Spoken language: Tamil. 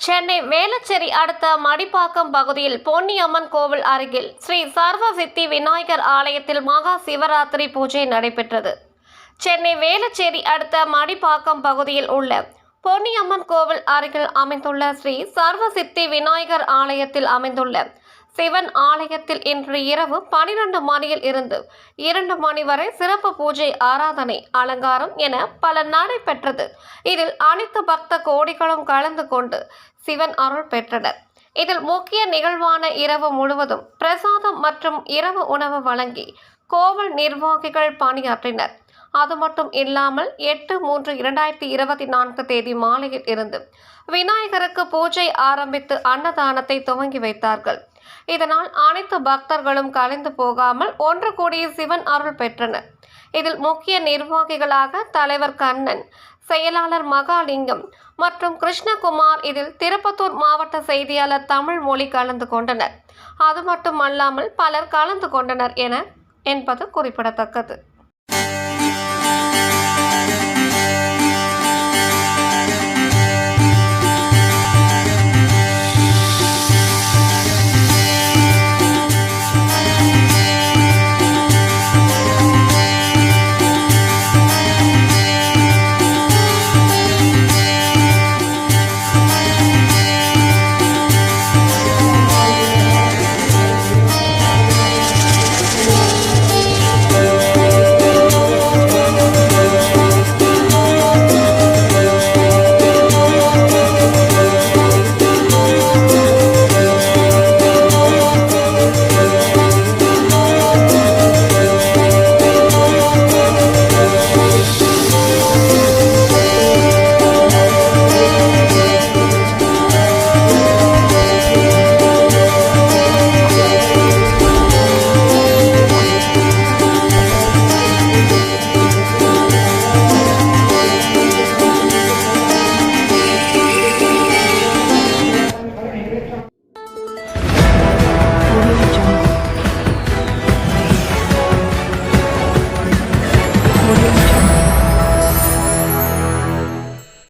சென்னை வேளச்சேரி அடுத்த மடிப்பாக்கம் பகுதியில் பொன்னியம்மன் கோவில் அருகில் ஸ்ரீ சர்வ சித்தி விநாயகர் ஆலயத்தில் மகா சிவராத்திரி பூஜை நடைபெற்றது. சென்னை வேளச்சேரி அடுத்த மடிப்பாக்கம் பகுதியில் உள்ள பொன்னியம்மன் கோவில் அருகில் அமைந்துள்ள ஸ்ரீ சர்வ சித்தி விநாயகர் ஆலயத்தில் அமைந்துள்ள சிவன் ஆலயத்தில் இன்று இரவு 12 மணியில் இருந்து 2 மணி வரை சிறப்பு பூஜை, ஆராதனை, அலங்காரம் என பல நடைபெற்றது. இதில் அனைத்து பக்த கோடிகளும் கலந்து கொண்டு சிவன் அருள் பெற்றனர். இதில் முக்கிய நிகழ்வான இரவு முழுவதும் பிரசாதம் மற்றும் இரவு உணவு வழங்கி கோவில் நிர்வாகிகள் பணியாற்றினர். அது மட்டும் இல்லாமல் 8/3/2024 தேதி மாலையில் இருந்து விநாயகருக்கு பூஜை ஆரம்பித்து அன்னதானத்தை துவங்கி வைத்தார்கள். இதனால் அனைத்து பக்தர்களும் கலைந்து போகாமல் ஒன்று கூடிய சிவன் அருள் பெற்றனர். இதில் முக்கிய நிர்வாகிகளாக தலைவர் கண்ணன், செயலாளர் மகாலிங்கம் மற்றும் கிருஷ்ணகுமார், இதில் திருப்பத்தூர் மாவட்ட செய்தியாளர் தமிழ் மொழி கலந்து கொண்டனர். அது மட்டுமல்லாமல் பலர் கலந்து கொண்டனர் என்பது குறிப்பிடத்தக்கது.